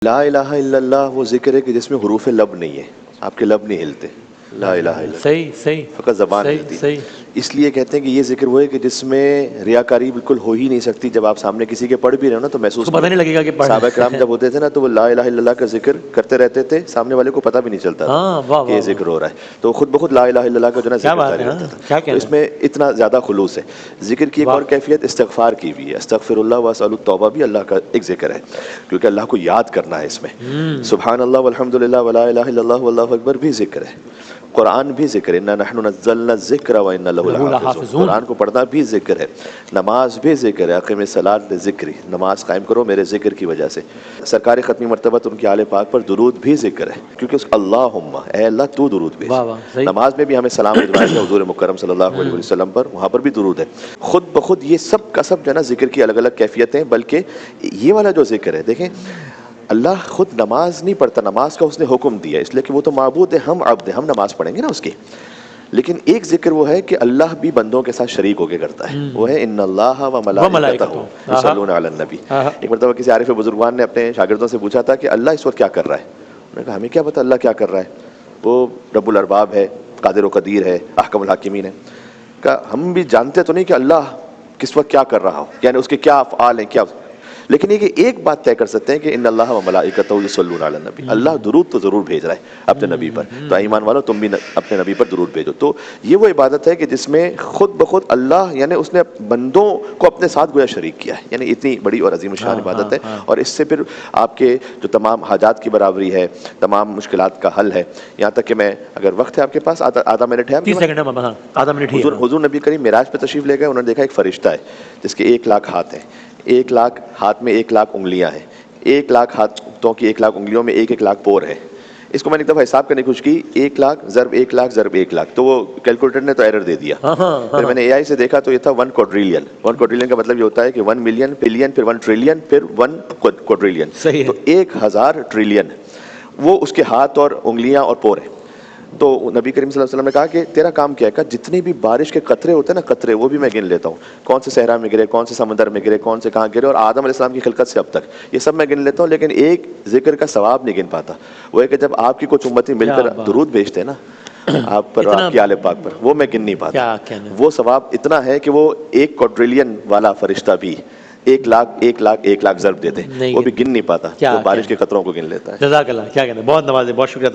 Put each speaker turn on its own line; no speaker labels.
ला इलाहा इल्लल्लाह वो जिक्र है कि जिसमें हुरूफ लब नहीं है, आपके लब नहीं हिलते। ला इलाहा इल्लल्लाह
सही सही
फ़कत ज़बान
सही
हिलती।
सही।
इसलिए कहते हैं कि ये जिक्र वो है कि जिसमें रियाकारी बिल्कुल हो ही नहीं सकती। जब आप सामने किसी के पढ़ भी रहे हो ना तो महसूस
उसको पता नहीं लगेगा कि पढ़
साहबा किराम जब होते थे ना तो वो ला इलाहा इल्लल्लाह का जिक्र करते रहते थे, सामने वाले को पता भी नहीं चलता था
हाँ वाह
कि ये
वाह
जिक्र हो रहा है। तो खुद ब खुद ला इलाहा इल्लल्लाह का जो ना
क्या
जिक्र
बात
जारी
है।
रहता
हाँ,
था।
क्या
तो
कहना है।
इसमें इतना ज़्यादा खुलूस है। जिक्र की एक
वाह।
और कैफियत इस्तिग़फ़ार की भी है। अस्तग़फ़िरुल्लाह व अस्अलुत तौबा भी अल्लाह का एक जिक्र है, क्योंकि अल्लाह को याद करना है इसमें। सुब्हानल्लाह वल्हम्दुलिल्लाह वला इलाहा इल्लल्लाह वल्लाहु अकबर भी जिक्र है। कुरान भी जिक्र है, इन्ना नहनु नज़्ज़लना ज़िक्र व इन्ना लहु लहाफ़िज़ून। कुरान को पढ़ना भी जिक्र है, नमाज भी जिक्र है। अक़िमिस्सलात लिज़िक्री, नमाज कायम करो मेरे जिक्र की वजह से। सरकार ख़त्मी मर्तबत उनके आले पाक पर दुरूद भी जिक्र है, क्योंकि उस अल्लाहुम्मा ऐ अल्लाह तू दुरूद भेज।
वाह वाह सही।
नमाज में भी हमें सलाम भिजवाया गया हुज़ूर मुकर्रम सल्लल्लाहु अलैहि वसल्लम पर, वहाँ पर भी दुरूद है। खुद ब खुद ये सब का सब जो है ना जिक्र की अलग अलग कैफियतें। बल्कि ये वाला जो जिक्र है, देखें अल्लाह खुद नमाज नहीं पढ़ता, नमाज का उसने हुक्म दिया इसलिए कि वो तो माबूद है, हम अब्द है, हम नमाज पढ़ेंगे ना उसकी। लेकिन एक जिक्र वो है कि अल्लाह भी बंदों के साथ शरीक होके करता है, वो है इन्नल्लाह व मलाइकतहू युसल्लूना अलन नबी। एक मरतबा किसी आरिफ बुजुर्गवान ने अपने शागिर्दों से पूछा था कि अल्लाह इस वक्त क्या कर रहा है। उन्होंने कहा हमें क्या पता अल्लाह क्या कर रहा है, वो रब्बुल अरबाब है, कादिर व कदीर है, अहकमुल हाकिमीन है। कहा हम भी जानते तो नहीं कि अल्लाह किस वक्त क्या कर रहा हो, यानी उसके क्या अफ़आल हैं क्या, लेकिन ये कि एक बात तय कर सकते हैं कि इन्नल्लाह व मलाइकतहू युसल्लूना अलन नबी, अल्लाह दुरूद तो ज़रूर भेज रहा है अपने नबी पर। तो ईमान वालों तुम भी अपने नबी पर दुरूद भेजो। तो ये वो इबादत है कि जिसमें खुद ब खुद अल्लाह यानी उसने बंदों को अपने साथ गोया शरीक किया है, यानी इतनी बड़ी और अजीम शान इबादत है। और इससे फिर आपके जो तमाम हाजात की बराबरी है, तमाम मुश्किलात का हल है। यहाँ तक कि मैं, अगर वक्त है आपके पास, आधा मिनट है,
30 सेकंड है, आधा मिनट ही है।
हुजूर नबी करीम मिराज पे तशरीफ ले गए, उन्होंने देखा एक फरिश्ता है जिसके 1 लाख हाथ हैं, 1 लाख हाथ में 1 लाख उंगलियां हैं, 1 लाख हाथों की 1 लाख उंगलियों में 1 लाख पोर है। इसको मैंने एक दफ़ा हिसाब करने की कोशिश की, 1 लाख ज़रब 1 लाख ज़रब 1 लाख, तो वो कैलकुलेटर ने तो एरर दे दिया। फिर मैंने AI से देखा तो ये था 1 क्वाड्रिलियन। 1 क्वाड्रिलियन का मतलब ये होता है कि 1 मिलियन, बिलियन, फिर 1 ट्रिलियन, फिर 1 क्वाड्रिलियन। तो 1000 ट्रिलियन वो उसके हाथ और उंगलियां और पोर है। तो नबी करीम सल्लल्लाहु अलैहि वसल्लम ने कहा कि तेरा काम क्या है, कहा जितने भी बारिश के कतरे होते हैं ना, कतरे वो भी मैं गिन लेता हूँ, कौन से सहरा में गिरे, कौन से समंदर में गिरे, कौन से कहाँ गिरे, और आदम अलैहिस्सलाम की खिलकत से अब तक ये सब मैं गिन लेता हूँ। लेकिन एक जिक्र का सवाब नहीं गिन पाता, वो है कि जब आपकी कुछ उम्मती मिलकर दुरूद भेजते हैं ना आप पर, आपके आले पाक पर, वो मैं गिन नहीं पाता। वो सवाब इतना है कि वो 1 क्वाड्रिलियन वाला फरिश्ता भी 1 लाख 1 लाख 1 लाख ज़रब देते, वो भी गिन नहीं पाता, वो बारिश के कतरों को गिन लेता है।
जज़ाकल्लाह, क्या कहना है, बहुत नवाज़े, बहुत शुक्रिया।